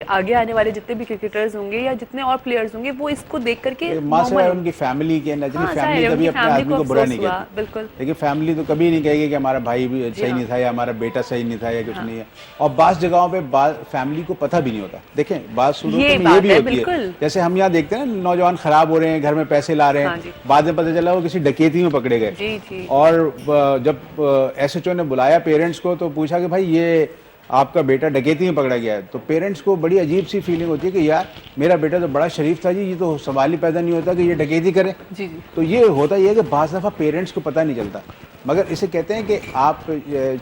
آگے آنے والے جتنے بھی کرکٹرز ہوں گے یا جتنے اور پلیئرز ہوں گے وہ اس کو دیکھ کر کے ان کی فیملی کے نیچرلی فیملی کبھی اپنے آدمی کو برا نہیں کہتی. بالکل, لیکن فیملی تو کبھی نہیں کہے گی کہ ہمارا بھائی بھی صحیح نہیں تھا یا ہمارا بیٹا صحیح نہیں تھا یا کچھ نہیں ہے. اور بعض جگہوں پہ فیملی کو پتہ بھی نہیں ہوتا. دیکھ بعض صورتوں میں یہ بھی ہوتی ہے, جیسے ہم یہاں دیکھتے ہیں نا نوجوان خراب ہو رہے ہیں, گھر میں پیسے لا رہے ہیں, بعد میں پتہ چلا وہ کسی ڈکیتی میں پکڑے گئے. اور جب ایس ایچ او نے بلایا پیرنٹس کو تو پوچھا کہ بھائی یہ آپ کا بیٹا ڈکیتی میں پکڑا گیا ہے, تو پیرنٹس کو بڑی عجیب سی فیلنگ ہوتی ہے کہ یار میرا بیٹا تو بڑا شریف تھا جی, یہ تو سوال ہی پیدا نہیں ہوتا کہ یہ ڈکیتی کرے. تو یہ ہوتا یہ ہے کہ بعض دفعہ پیرنٹس کو پتہ نہیں چلتا, مگر اسے کہتے ہیں کہ آپ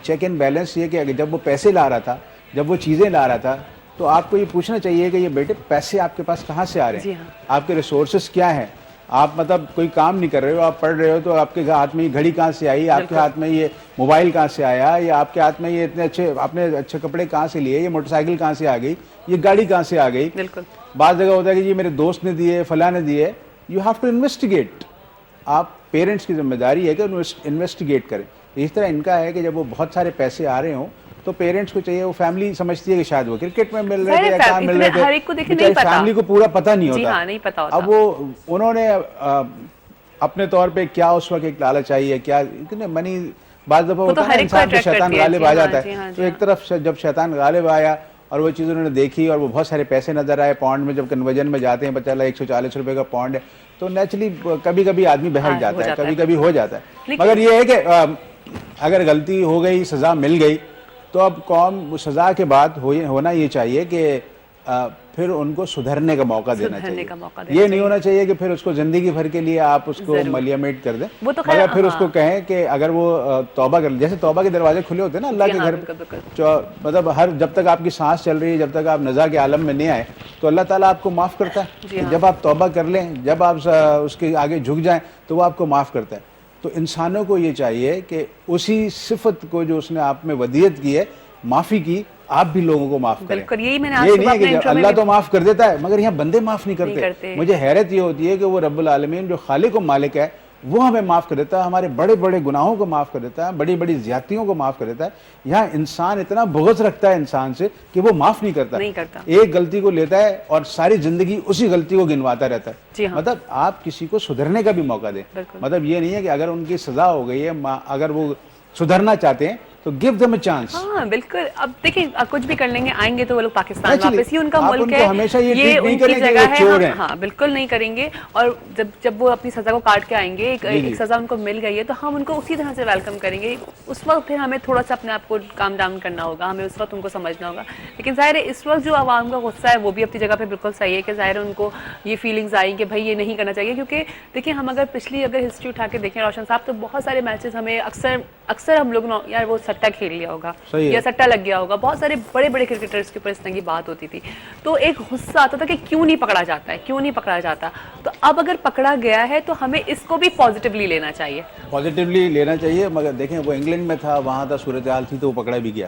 چیک اینڈ بیلنس, یہ کہ جب وہ پیسے لا رہا تھا, جب وہ چیزیں لا رہا تھا, تو آپ کو یہ پوچھنا چاہیے کہ یہ بیٹے پیسے آپ کے پاس کہاں سے آ رہے ہیں, آپ کے ریسورسز کیا ہیں. آپ مطلب کوئی کام نہیں کر رہے ہو, آپ پڑھ رہے ہو, تو آپ کے ہاتھ میں یہ گھڑی کہاں سے آئی, آپ کے ہاتھ میں یہ موبائل کہاں سے آیا, یا آپ کے ہاتھ میں یہ اتنے اچھے آپ نے اچھے کپڑے کہاں سے لیے, یہ موٹر سائیکل کہاں سے آ گئی, یہ گاڑی کہاں سے آ گئی. بعض جگہ ہوتا ہے کہ یہ میرے دوست نے دیے, فلاں نے دیے. You have to investigate. آپ پیرنٹس کی ذمہ داری ہے کہ انویسٹیگیٹ کریں. اس طرح ان کا ہے کہ جب وہ بہت سارے پیسے آ رہے ہوں تو پیرنٹس کو چاہیے, وہ فیملی سمجھتی ہے کہ شاید وہ کرکٹ میں مل رہے تھے یا کام مل رہے تھے, فیملی کو پورا پتہ نہیں ہوتا. اب وہ انہوں نے اپنے طور پہ کیا اس وقت ایک لالچ چاہیے, کیا منی, بعض دفعہ ہوتا ہے انسان پہ شیطان غالب آ جاتا ہے. تو ایک طرف جب شیطان غالب آیا اور وہ چیز انہوں نے دیکھی اور وہ بہت سارے پیسے نظر آئے پاؤنڈ میں, جب کنورژن میں جاتے ہیں پتہ چلا 140 روپے کا پاؤنڈ ہے, تو نیچرلی کبھی کبھی آدمی بہک جاتا ہے, کبھی کبھی ہو جاتا ہے. مگر یہ ہے کہ اگر غلطی ہو گئی, سزا مل گئی, تو اب قوم سزا کے بعد ہونا یہ چاہیے کہ پھر ان کو سدھرنے کا موقع دینا چاہیے. یہ نہیں ہونا چاہیے کہ پھر اس کو زندگی بھر کے لیے آپ اس کو ملیمیٹ کر دیں, مگر پھر اس کو کہیں کہ اگر وہ توبہ کر, جیسے توبہ کے دروازے کھلے ہوتے ہیں نا اللہ کے گھر پہ, مطلب جب تک آپ کی سانس چل رہی ہے, جب تک آپ نزا کے عالم میں نہیں آئے, تو اللہ تعالیٰ آپ کو معاف کرتا ہے. جب آپ توبہ کر لیں, جب آپ اس کے آگے جھک جائیں, تو وہ آپ کو معاف کرتا ہے. تو انسانوں کو یہ چاہیے کہ اسی صفت کو جو اس نے آپ میں ودیت کی ہے, معافی کی, آپ بھی لوگوں کو معاف کریں. یہ نہیں ہے کہ اللہ تو معاف کر دیتا ہے مگر یہاں بندے معاف نہیں کرتے. مجھے حیرت یہ ہوتی ہے کہ وہ رب العالمین جو خالق و مالک ہے وہ ہمیں معاف کر دیتا ہے, ہمارے بڑے بڑے گناہوں کو معاف کر دیتا ہے, بڑی بڑی زیادتیوں کو معاف کر دیتا ہے. یہاں انسان اتنا بغض رکھتا ہے انسان سے کہ وہ معاف نہیں کرتا. ایک غلطی کو لیتا ہے اور ساری زندگی اسی غلطی کو گنواتا رہتا ہے. مطلب آپ کسی کو سدھرنے کا بھی موقع دیں. مطلب یہ نہیں ہے کہ اگر ان کی سزا ہو گئی ہے, اگر وہ سدھرنا چاہتے ہیں تو give them a chance. ہاں بالکل. اب دیکھیں کچھ بھی کر لیں گے, آئیں گے تو وہ لوگ پاکستان واپس, ہی ان کا ملک ہے, یہ ان کی جگہ ہے. ہاں بالکل نہیں کریں گے. اور جب وہ اپنی سزا کو کاٹ کے آئیں گے, ایک سزا ان کو مل گئی ہے, تو ہم ان کو اسی طرح سے ویلکم کریں گے. اس وقت پھر ہمیں تھوڑا سا اپنے آپ کو کام ڈاؤن کرنا ہوگا, ہمیں اس وقت ان کو سمجھنا ہوگا. لیکن ظاہر ہے اس وقت جو عوام کا غصہ ہے وہ بھی اپنی جگہ پہ بالکل صحیح ہے کہ ظاہر ان کو یہ فیلنگز آئیں کہ بھائی یہ نہیں کرنا چاہیے. کیونکہ دیکھیں ہم اگر پچھلی ہسٹری اٹھا کے دیکھیں روشن صاحب, تو بہت سارے میچز ہمیں اکثر ہم لوگ یار وہ سٹا کھیل لیا ہوگا یا سٹا لگ گیا ہوگا, بہت سارے بڑے بڑے کرکٹرز کے اوپر اس طرح کی بات ہوتی تھی, تو ایک غصہ آتا تھا کہ کیوں نہیں پکڑا جاتا ہے, کیوں نہیں پکڑا جاتا. تو اب اگر پکڑا گیا ہے تو ہمیں اس کو بھی پازیٹیولی لینا چاہیے. مگر دیکھیں وہ انگلینڈ میں تھا, وہاں تھا صورتحال تھی تو وہ پکڑا بھی گیا.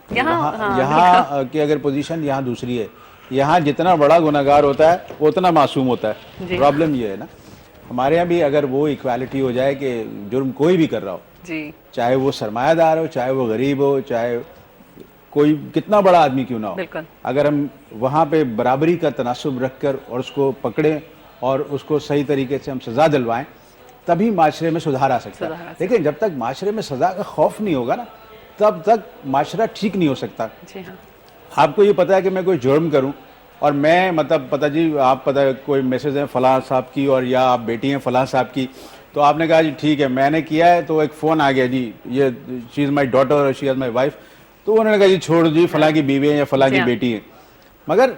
یہاں کی اگر پوزیشن یہاں دوسری ہے, یہاں جتنا بڑا گناہگار ہوتا ہے وہ اتنا معصوم ہوتا ہے. پرابلم یہ ہے نا, ہمارے یہاں بھی اگر وہ ایکویلٹی ہو جائے کہ جرم کوئی بھی کر رہا ہو, چاہے وہ سرمایہ دار ہو, چاہے وہ غریب ہو, چاہے کوئی کتنا بڑا آدمی کیوں نہ ہو, اگر ہم وہاں پہ برابری کا تناسب رکھ کر اور اس کو پکڑیں اور اس کو صحیح طریقے سے ہم سزا دلوائیں, تبھی معاشرے میں سدھار آ سکتا ہے. لیکن جب تک معاشرے میں سزا کا خوف نہیں ہوگا نا, تب تک معاشرہ ٹھیک نہیں ہو سکتا. آپ کو یہ پتا ہے کہ میں کوئی جرم کروں اور میں مطلب پتہ جی آپ پتہ کوئی میسیج ہے فلاں صاحب کی اور یا آپ بیٹی ہیں فلاں صاحب کی, تو آپ نے کہا جی ٹھیک ہے میں نے کیا ہے, تو ایک فون آ گیا جی یہ شی از مائی ڈاٹر اور شی از مائی وائف, تو انہوں نے کہا جی چھوڑ جی فلاں کی بیوی ہے یا فلاں کی بیٹی ہے. مگر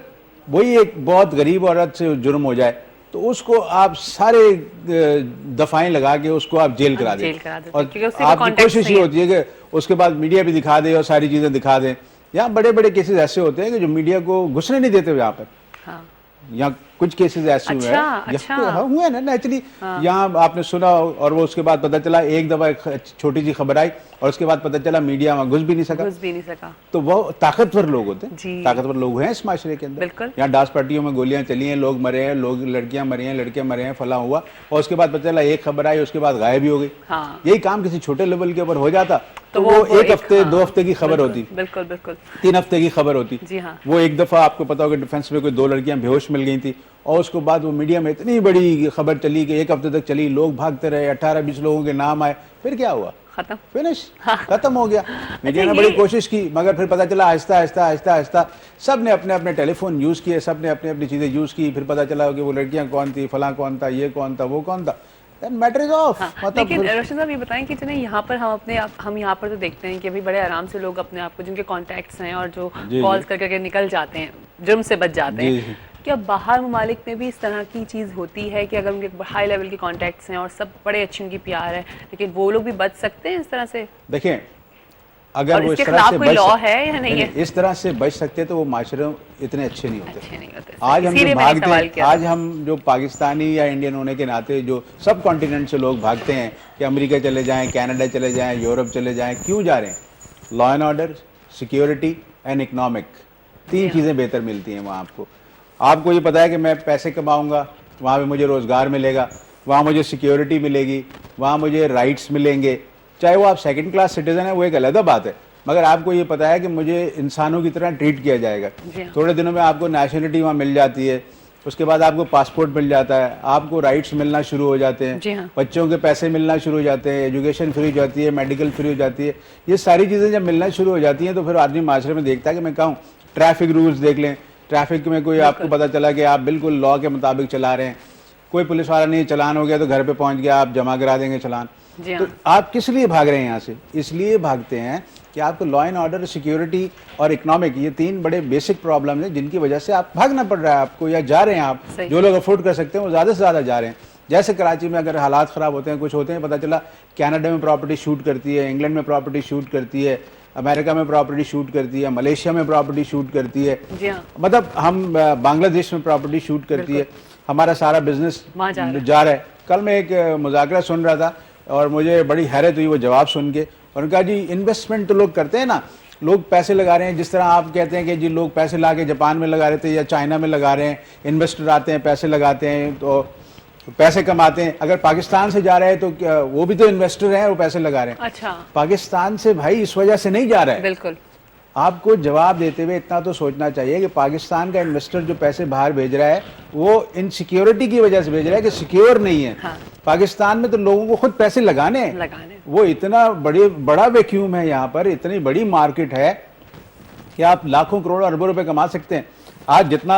وہی ایک بہت غریب عورت سے جرم ہو جائے تو اس کو آپ سارے دفعیں لگا کے اس کو آپ جیل کرا دیں, اور آپ کی کوشش یہ ہوتی ہے کہ اس کے بعد میڈیا بھی دکھا دے اور ساری چیزیں دکھا دیں. یہاں بڑے بڑے کیسز ایسے ہوتے ہیں کہ جو میڈیا کو گھسنے نہیں دیتے یہاں پر. یہاں کچھ کیسز ایسے ہوئے ہیں نا نیچرلی, یہاں آپ نے سنا اور وہ اس کے بعد پتہ چلا ایک دفعہ چھوٹی سی خبر آئی اور اس کے بعد پتہ چلا میڈیا وہاں گھس بھی نہیں سکا. تو وہ طاقتور لوگ ہوتے ہیں, طاقتور لوگ ہیں اس معاشرے کے اندر. یہاں ڈاس پارٹیوں میں گولیاں چلی ہیں, لوگ مرے ہیں, لڑکیاں مری ہیں, لڑکے مرے ہیں, فلاں ہوا, اور اس کے بعد پتہ چلا ایک خبر آئی اس کے بعد غائب بھی ہو گئی. یہی کام کسی چھوٹے لیول کے اوپر ہو جاتا تو وہ ایک ہفتے 2 ہفتے کی خبر ہوتی, بالکل بالکل 3 ہفتے کی خبر ہوتی. جی ہاں, وہ ایک دفعہ آپ کو پتا ہوگا ڈیفینس میں کوئی 2 لڑکیاں بے ہوش مل گئی تھی, اور اس کے بعد وہ میڈیا میں اتنی بڑی خبر چلی کہ ایک ہفتے تک چلی, لوگ بھاگتے رہے, 18-20 لوگوں کے نام آئے, پھر کیا ہوا, ختم, فنش, ختم ہو گیا. میڈیا نے بڑی کوشش کی, مگر پھر پتا چلا آہستہ آہستہ آہستہ آہستہ سب نے اپنے اپنے ٹیلی فون یوز کیے, سب نے اپنی اپنی چیزیں یوز کی, پھر پتا چلا کہ وہ لڑکیاں کون تھی, فلاں کون تھا, یہ کون تھا, وہ کون تھا. لیکن روشن صاحب یہ بتائیں کہ چلیں یہاں پر ہم یہاں پر تو دیکھتے ہیں کہ ابھی بڑے آرام سے لوگ اپنے آپ کو, جن کے کانٹیکٹس ہیں اور جو کالز کر کے نکل جاتے ہیں, جرم سے بچ جاتے ہیں, کیا باہر ممالک میں بھی اس طرح کی چیز ہوتی ہے کہ اگر ان کے ہائی لیول کے کانٹیکٹس ہیں اور سب بڑے اچھی ان کی پیار ہے, لیکن وہ لوگ بھی بچ سکتے ہیں اس طرح سے؟ دیکھیں اگر وہ اس طرح سے لا ہے یا نہیں ہے, اس طرح سے بچ سکتے تو وہ معاشرے اتنے اچھے نہیں ہوتے. آج ہم جو بھاگتے ہیں, آج ہم جو پاکستانی یا انڈین ہونے کے ناطے جو سب کانٹیننٹ سے لوگ بھاگتے ہیں کہ امریکہ چلے جائیں, کینیڈا چلے جائیں, یورپ چلے جائیں, کیوں جا رہے ہیں؟ Law and order, security and economic, 3 چیزیں بہتر ملتی ہیں وہاں. آپ کو یہ پتا ہے کہ میں پیسے کماؤں گا, وہاں پہ مجھے روزگار ملے گا, وہاں مجھے سیکیورٹی ملے گی, وہاں مجھے رائٹس ملیں گے, چاہے وہ آپ سیکنڈ کلاس سٹیزن ہیں, وہ ایک علیحدہ بات ہے, مگر آپ کو یہ پتا ہے کہ مجھے انسانوں کی طرح ٹریٹ کیا جائے گا. تھوڑے دنوں میں آپ کو نیشنلٹی وہاں مل جاتی ہے, اس کے بعد آپ کو پاسپورٹ مل جاتا ہے, آپ کو رائٹس ملنا شروع ہو جاتے ہیں, بچوں کے پیسے ملنا شروع ہو جاتے ہیں, ایجوکیشن فری ہو جاتی ہے, میڈیکل فری ہو جاتی ہے. یہ ساری چیزیں جب ملنا شروع ہو جاتی ہیں تو پھر آدمی معاشرے میں دیکھتا ہے کہ میں کہوں ٹریفک رولز دیکھ لیں, ٹریفک میں کوئی آپ کو پتا چلا کہ آپ بالکل لا کے مطابق چلا رہے ہیں, کوئی پولیس والا نہیں, چلان ہو گیا تو گھر پہ پہنچ گیا, آپ جمع کرا دیں گے چلان. تو آپ کس لیے بھاگ رہے ہیں یہاں سے؟ اس لیے بھاگتے ہیں کہ آپ کو لا اینڈ آرڈر, سیکیورٹی اور اکنامک, یہ 3 بڑے بیسک پرابلم ہیں جن کی وجہ سے آپ بھاگنا پڑ رہا ہے آپ کو, یا جا رہے ہیں آپ. جو لوگ افورڈ کر سکتے ہیں وہ زیادہ سے زیادہ جا رہے ہیں. جیسے کراچی میں اگر حالات خراب ہوتے ہیں, کچھ ہوتے ہیں, پتہ چلا کینیڈا میں پراپرٹی شوٹ کرتی ہے, انگلینڈ میں پراپرٹی شوٹ کرتی ہے, امریکہ میں پراپرٹی شوٹ کرتی ہے, ملیشیا میں پراپرٹی شوٹ کرتی ہے, مطلب ہم بنگلہ دیش میں پراپرٹی شوٹ کرتی ہے, ہمارا سارا بزنس جا رہا ہے. کل میں ایک مذاکرہ سن رہا تھا اور مجھے بڑی حیرت ہوئی وہ جواب سن کے, اور ان کا جی انویسٹمنٹ تو لوگ کرتے ہیں نا, لوگ پیسے لگا رہے ہیں, جس طرح آپ کہتے ہیں کہ جی لوگ پیسے لا کے جاپان میں لگا رہے تھے یا چائنا میں لگا رہے ہیں, انویسٹر آتے ہیں پیسے لگاتے ہیں تو پیسے کماتے ہیں. اگر پاکستان سے جا رہے ہیں تو وہ بھی تو انویسٹر ہیں, وہ پیسے لگا رہے ہیں. اچھا, پاکستان سے بھائی اس وجہ سے نہیں جا رہا ہے. بالکل, آپ کو جواب دیتے ہوئے اتنا تو سوچنا چاہیے کہ پاکستان کا انویسٹر جو پیسے باہر بھیج رہا ہے وہ ان سیکیورٹی کی وجہ سے بھیج رہا ہے کہ سیکیور نہیں ہے. پاکستان میں تو لوگوں کو خود پیسے لگانے ہیں, وہ اتنا بڑا ویکیوم ہے یہاں پر, اتنی بڑی مارکیٹ ہے کہ آپ لاکھوں کروڑ اربوں روپے کما سکتے ہیں. آج جتنا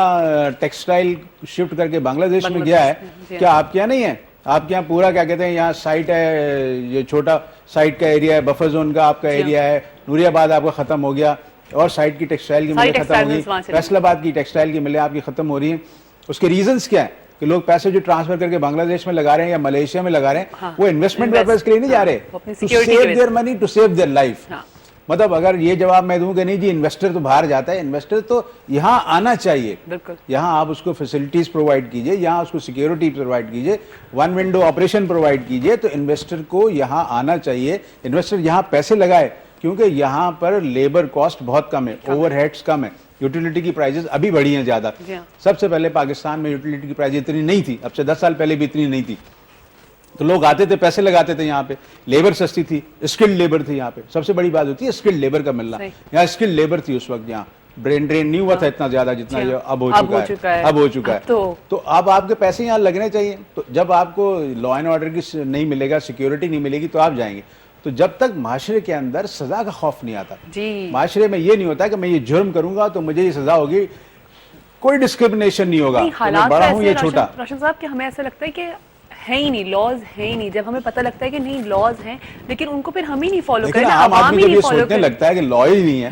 ٹیکسٹائل شفٹ کر کے بنگلہ دیش میں گیا ہے, کیا آپ کے یہاں نہیں ہے؟ آپ کے یہاں پورا کیا کہتے ہیں, یہاں سائٹ ہے, یہ چھوٹا سائٹ کا ایریا ہے, بفر زون کا آپ کا ایریا ہے, نوری آباد آپ کا ختم ہو گیا, اور سائٹ کی ٹیکسٹائل کی ملیں ختم ہو گئی, فیصل آباد کی ٹیکسٹائل کی ملیں آپ کی ختم ہو رہی ہیں. اس کے ریزنز کیا ہیں کہ لوگ پیسے جو ٹرانسفر کر کے بنگلہ دیش میں لگا رہے ہیں یا ملیشیا میں لگا رہے ہیں, وہ انویسٹمنٹ پرپز کے لیے نہیں جا رہے, to save their money, to save their life. مطلب اگر یہ جواب میں دوں کہ نہیں جی انویسٹر تو باہر جاتا ہے, انویسٹر تو یہاں آنا چاہیے. یہاں آپ اس کو فیسلٹیز پرووائڈ کیجئے, یہاں اس کو سیکیورٹی پرووائڈ کیجئے, 1 ونڈو آپریشن پرووائڈ کیجئے, تو انویسٹر کو یہاں آنا چاہیے. انویسٹر یہاں پیسے لگائے کیونکہ یہاں پر لیبر کاسٹ بہت کم ہے, اوور ہیڈس کم ہے, یوٹیلیٹی کی پرائزز ابھی بڑھی ہیں زیادہ. سب سے پہلے پاکستان میں یوٹیلیٹی کی پرائز اتنی نہیں تھی, اب سے 10 سال پہلے بھی اتنی نہیں تھی, تو لوگ آتے تھے پیسے لگاتے تھے. یہاں پہ لیبر سستی تھی, اسکلڈ لیبر تھی. یہاں پہ سب سے بڑی بات ہوتی ہے اسکلڈ لیبر کا ملنا. یہاں اسکلڈ لیبر تھی اس وقت, یہاں برین ڈرین نہیں ہوا تھا اتنا زیادہ جتنا یہ اب ہو چکا ہے. تو اب آپ کے پیسے یہاں لگنے چاہیے. تو جب آپ کو لا اینڈ آرڈر کی نہیں ملے گا, سیکیورٹی نہیں ملے گی, تو آپ جائیں گے. تو جب تک معاشرے کے اندر سزا کا خوف نہیں آتا, معاشرے میں یہ نہیں ہوتا کہ میں یہ جرم کروں گا تو مجھے یہ سزا ہوگی, کوئی ڈسکرمنیشن نہیں ہوگا, میں بڑا ہوں یا چھوٹا. روشن صاحب کہ ہمیں ایسا لگتا ہے کہ ہے ہی نہیں, لاز ہے ہی نہیں. جب ہمیں پتہ لگتا ہے کہ نہیں لاز ہیں, لیکن ان کو پھر ہم ہی نہیں فالو کریں, عام آدمی جب یہ سوچنے لگتا ہے کہ لا ہی نہیں ہے.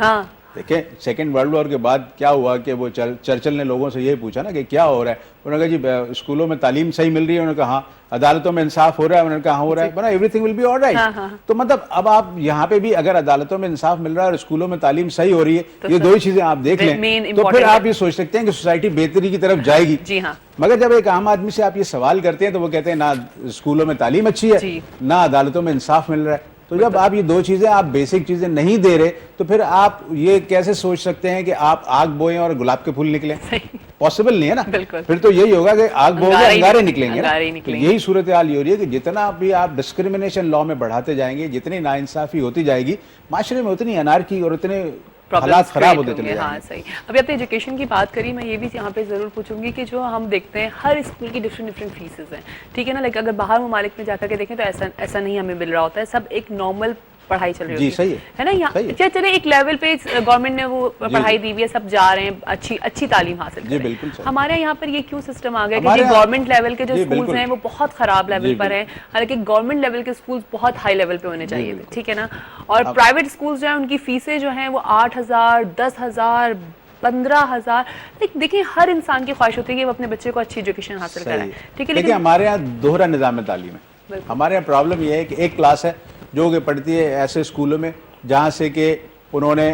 دیکھیں سیکنڈ ورلڈ وار کے بعد کیا ہوا کہ وہ چرچل نے لوگوں سے یہ پوچھا نا کہ کیا ہو رہا ہے, انہوں نے کہا جی اسکولوں میں تعلیم صحیح مل رہی ہے, انہوں نے کہا ہاں. عدالتوں میں انصاف ہو رہا ہے, انہوں نے کہا ہاں ہو رہا ہے, بنا everything will be all right. تو مطلب اب آپ یہاں پہ بھی اگر عدالتوں میں انصاف مل رہا ہے اور اسکولوں میں تعلیم صحیح ہو رہی ہے, یہ 2 ہی چیزیں آپ دیکھ لیں, تو پھر آپ یہ سوچ سکتے ہیں کہ سوسائٹی بہتری کی طرف جائے گی. مگر جب ایک عام آدمی سے آپ یہ سوال کرتے ہیں تو وہ کہتے ہیں نہ اسکولوں میں تعلیم اچھی ہے, نہ عدالتوں میں انصاف مل رہا ہے. تو جب آپ یہ دو چیزیں آپ بیسک چیزیں نہیں دے رہے تو پھر آپ یہ کیسے سوچ سکتے ہیں کہ آپ آگ بوئیں اور گلاب کے پھول نکلیں؟ پاسبل نہیں ہے نا. پھر تو یہی ہوگا کہ آگ بو گے انگارے نکلیں گے. تو یہی صورتحال یہ ہو رہی ہے کہ جتنا بھی آپ ڈسکریمنیشن لا میں بڑھاتے جائیں گے, جتنی ناانصافی ہوتی جائے گی معاشرے میں, اتنی انارکی اور اتنے حالات خراب ہوتے چلے جائیں گے. ہاں صحیح. ابھی آپ نے ایجوکیشن کی بات کری, میں یہ بھی یہاں پہ ضرور پوچھوں گی کہ جو ہم دیکھتے ہیں ہر اسکول کی ڈفرینٹ فیسز ہیں, ٹھیک ہے نا, لائک اگر باہر ممالک میں جا کر کے دیکھیں تو ایسا نہیں ہمیں مل رہا ہوتا ہے, سب ایک نارمل پڑھائی چل رہی ہوتی ہے نا. یہاں چلے ایک لیول پہ گورنمنٹ نے وہ پڑھائی دی ہوئی ہے, سب جا رہے ہیں اچھی تعلیم حاصل کر رہے ہیں. ہمارے یہاں پر یہ کیوں سسٹم آ گیا کہ گورنمنٹ لیول کے جو اسکولز ہیں وہ بہت خراب لیول پر ہیں, حالانکہ گورنمنٹ لیول کے اسکولز بہت ہائی لیول پہ ہونے چاہیے تھے, ٹھیک ہے نا. اور پرائیویٹ اسکولز جو ہیں ان کی فیسیں جو ہیں وہ 8,000 10,000 15,000. دیکھیں ہر انسان کی خواہش ہوتی ہے کہ وہ اپنے بچے کو اچھی ایجوکیشن حاصل کرائے, ٹھیک ہے. لیکن ہمارے یہاں دوہرا نظام تعلیم ہے. ہمارے یہاں پرابلم یہ ہے کہ ایک کلاس ہے جو کہ پڑھتی ہے ایسے اسکولوں میں جہاں سے کہ انہوں نے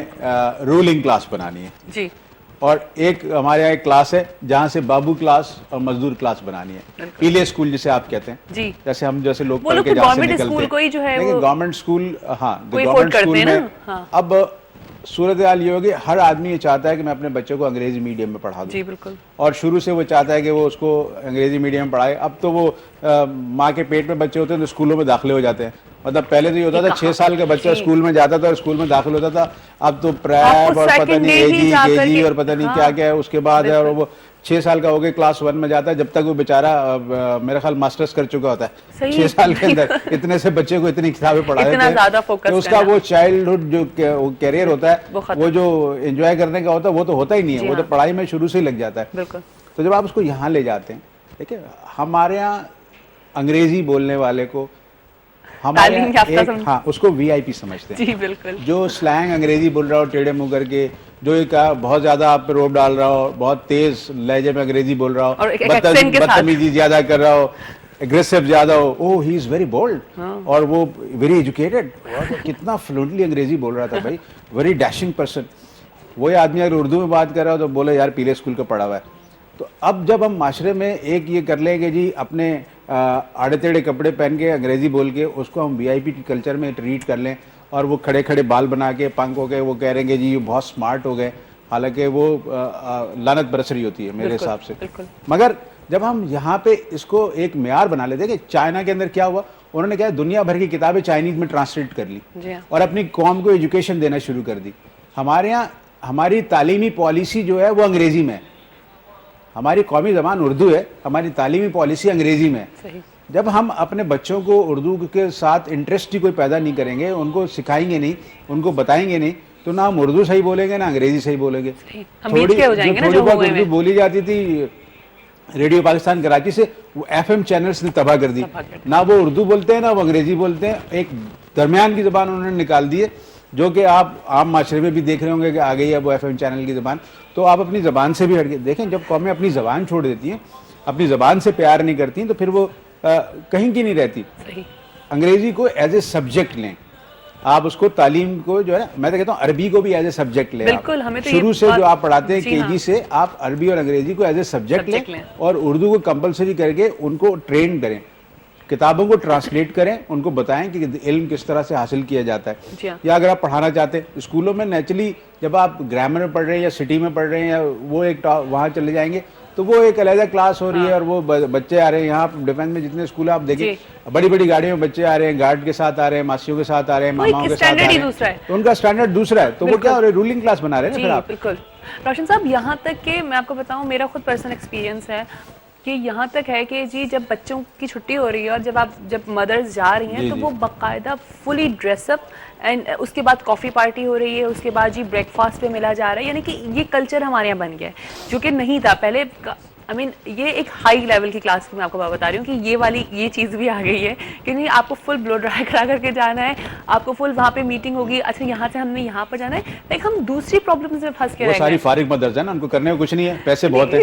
رولنگ کلاس بنانی ہے جی, اور ایک ہمارے یہاں ایک کلاس ہے جہاں سے بابو کلاس اور مزدور کلاس بنانی ہے. پیلے اسکول جسے آپ کہتے ہیں جی, جیسے ہم جیسے لوگ پڑھ کے جہاں سے نکلتے ہیں گورنمنٹ اسکول. ہاں گورنمنٹ اسکول میں اب صورتحال یہ ہوگی, ہر آدمی یہ چاہتا ہے کہ میں اپنے بچے کو انگریزی میڈیم میں پڑھا دوں. جی بالکل. اور شروع سے وہ چاہتا ہے کہ وہ اس کو انگریزی میڈیم میں پڑھائے. اب تو وہ ماں کے پیٹ میں بچے ہوتے ہیں تو اسکولوں میں داخلے ہو جاتے ہیں. مطلب پہلے تو یہ ہوتا تھا 6 سال کا بچہ اسکول میں جاتا تھا اور اسکول میں داخل ہوتا تھا. اب تو پریپ اور پتہ نہیں کے جی اور پتہ نہیں کیا کیا ہے اس کے بعد ہے, اور وہ 6 سال کا ہو گیا کلاس 1 میں جاتا ہے, جب تک وہ بیچارہ میرا خیال ماسٹرز کر چکا ہوتا ہے 6 سال کے اندر. اتنے سے بچے کو اتنی کتابیں پڑھا دیتے ہیں, اس کا وہ چائلڈہڈ جو کیریئر ہوتا ہے وہ جو انجوائے کرنے کا ہوتا ہے وہ تو ہوتا ہی نہیں ہے, وہ تو پڑھائی میں شروع سے ہی لگ جاتا ہے. تو جب آپ اس کو یہاں لے جاتے ہیں, ٹھیک ہے, ہمارے یہاں انگریزی بولنے والے کو ہمارے ہاں اس کو وی آئی پی سمجھتے ہیں. جی بالکل. جو سلینگ انگریزی بول رہا ہو ٹیڑھے منہ کر کے, جو ایک بہت زیادہ آپ پہ روب ڈال رہا ہو, بہت تیز لہجے میں انگریزی بول رہا ہو, بدتمیزی زیادہ کر رہا ہو, اگریسو زیادہ ہو, او ہی از ویری بولڈ, اور وہ ویری ایجوکیٹڈ, کتنا فلوئنٹلی انگریزی بول رہا تھا بھائی, ویری ڈیشنگ پرسن. وہی آدمی اگر اردو میں بات کر رہا ہو تو بولے یار پیلے اسکول کا پڑھا ہوا ہے. تو اب جب ہم معاشرے میں ایک یہ کر لیں کہ جی اپنے آڑے ٹیڑھے کپڑے پہن کے انگریزی بول کے اس کو ہم وی آئی پی کی کلچر میں ٹریٹ کر لیں, اور وہ کھڑے کھڑے بال بنا کے پنک ہو کے وہ کہہ رہے ہیں کہ جی یہ بہت سمارٹ ہو گئے, حالانکہ وہ لعنت برس رہی ہوتی ہے میرے حساب سے. مگر جب ہم یہاں پہ اس کو ایک معیار بنا لیتے ہیں کہ چائنا کے اندر کیا ہوا, انہوں نے کیا دنیا بھر کی کتابیں چائنیز میں ٹرانسلیٹ کر لی اور اپنی قوم کو ایجوکیشن دینا شروع کر دی. ہمارے یہاں ہماری تعلیمی پالیسی جو ہے وہ انگریزی میں ہے, ہماری قومی زبان اردو ہے, ہماری تعلیمی پالیسی انگریزی میں ہے. جب ہم اپنے بچوں کو اردو کے ساتھ انٹرسٹ ہی کوئی پیدا نہیں کریں گے, ان کو سکھائیں گے نہیں, ان کو بتائیں گے نہیں, تو نہ ہم اردو صحیح بولیں گے نہ انگریزی صحیح بولیں گے. تھوڑی بہت اردو بولی جاتی تھی ریڈیو پاکستان کراچی سے, وہ ایف ایم چینلز نے تباہ کر دی. نہ وہ اردو بولتے ہیں نہ وہ انگریزی بولتے ہیں, ایک درمیان کی زبان انہوں نے نکال دی ہے, جو کہ آپ عام معاشرے میں بھی دیکھ رہے ہوں گے کہ آ گئی ہے وہ ایف ایم چینل کی زبان. تو آپ اپنی زبان سے بھی ہٹ کے دیکھیں, جب قومیں اپنی زبان چھوڑ دیتی ہیں, اپنی زبان سے پیار نہیں کرتی ہیں, تو پھر وہ کہیں کی نہیں رہتی. انگریزی کو ایز اے سبجیکٹ لیں آپ, اس کو تعلیم کو جو ہے نا, میں تو کہتا ہوں عربی کو بھی ایز اے سبجیکٹ لیں. شروع سے جو آپ پڑھاتے ہیں کے جی سے, آپ عربی اور انگریزی کو ایز اے سبجیکٹ لیں, اور اردو کو کمپلسری کر کے ان کو ٹرین کریں, کتابوں کو ٹرانسلیٹ کریں, ان کو بتائیں کہ علم کس طرح سے حاصل کیا جاتا ہے. یا اگر آپ پڑھانا چاہتے ہیں اسکولوں میں, نیچرلی جب آپ گرامر میں پڑھ رہے ہیں یا سٹی میں پڑھ رہے ہیں یا وہ ایک وہاں چلے جائیں گے تو وہ ایک علیحدہ کلاس ہو رہی ہے, اور وہ بچے آ رہے ہیں. یہاں ڈیفینس میں جتنے اسکول آپ دیکھیں, بڑی بڑی گاڑیوں میں بچے آ رہے ہیں, گارڈ کے ساتھ آ رہے ہیں, ماسیوں کے ساتھ آ رہے ہیں, ماماؤں کے ساتھ آ رہے ہیں, تو ان کا اسٹینڈرڈ دوسرا ہے. تو وہ کیا رولنگ کلاس بنا رہے ہیں نا پھر آپ. بالکل روشن صاحب, یہاں تک کہ میں آپ کو بتاؤں, میرا خود پرسنل ایکسپیرینس ہے کہ یہاں تک ہے کہ جی جب بچوں کی چھٹی ہو رہی ہے اور جب مدرز جا رہی ہیں تو وہ باقاعدہ فلی ڈریس اپ, اینڈ اس کے بعد کافی پارٹی ہو رہی ہے, اس کے بعد جی بریک فاسٹ پہ ملا جا رہا ہے. یعنی کہ یہ کلچر ہمارے یہاں بن گیا ہے, جو کہ نہیں تھا پہلے. یہ ایک ہائی لیول کی کلاس کی میں آپ کو بتا رہی ہوں کہ یہ چیز بھی آ گئی ہے کہ نہیں, آپ کو فل بلو ڈرائی کرا کر کے جانا ہے, آپ کو فل وہاں پہ میٹنگ ہوگی, اچھا یہاں سے ہم نے یہاں پر جانا ہے. لیکن ہم دوسری پرابلمز میں پھنس کے رہ گئے. وہ ساری فارغ مدرسہ ہیں نا, ان کو کرنے کو کچھ نہیں ہے, پیسے بہت ہیں,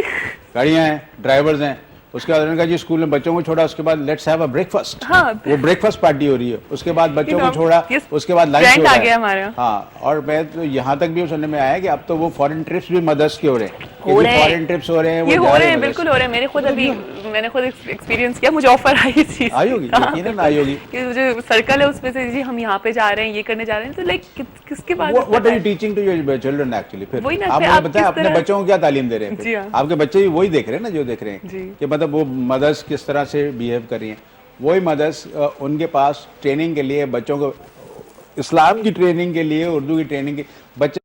گاڑیاں ہیں, ڈرائیورز ہیں, اس کے بعد انہوں نے کہا جی اسکول میں بچوں کو چھوڑا, اس کے بعد let's have a break fast, وہ بریک فاسٹ پارٹی ہو رہی ہے, اس کے بعد بچوں کو چھوڑا, اس کے بعد لنچ ہو رہا ہے. ہاں, اور میں تو یہاں تک بھی سننے میں آیا کہ اب تو وہ فارن ٹرپس بھی مدرس کے ہو رہے ہیں, فارن ٹرپس ہو رہے ہیں, یہ ہو رہے ہیں, بالکل ہو رہے ہیں. میرے خود ابھی میں نے خود ایکسپیرینس کیا, مجھے آفر آئی چیز آئی ہوگی, یقیناً آئی ہوگی, کہ جو سرکل ہے اس میں سے جی ہم یہاں پہ جا رہے ہیں, یہ کرنے جا رہے ہیں, تو لائک کس کے بعد what are you teaching to your children actually. پھر آپ مجھے بتائیں اپنے بچوں کو کیا تعلیم دے رہے ہیں, آپ کے بچے بھی وہی دیکھ رہے ہیں نا جو دیکھ رہے ہیں, کہ مطلب وہ مدرس کس طرح سے بیہیو کر رہی ہیں. وہی مدرس ان کے پاس ٹریننگ کے لیے بچوں کو, اسلام کی ٹریننگ کے لیے, اردو کی ٹریننگ کے بچے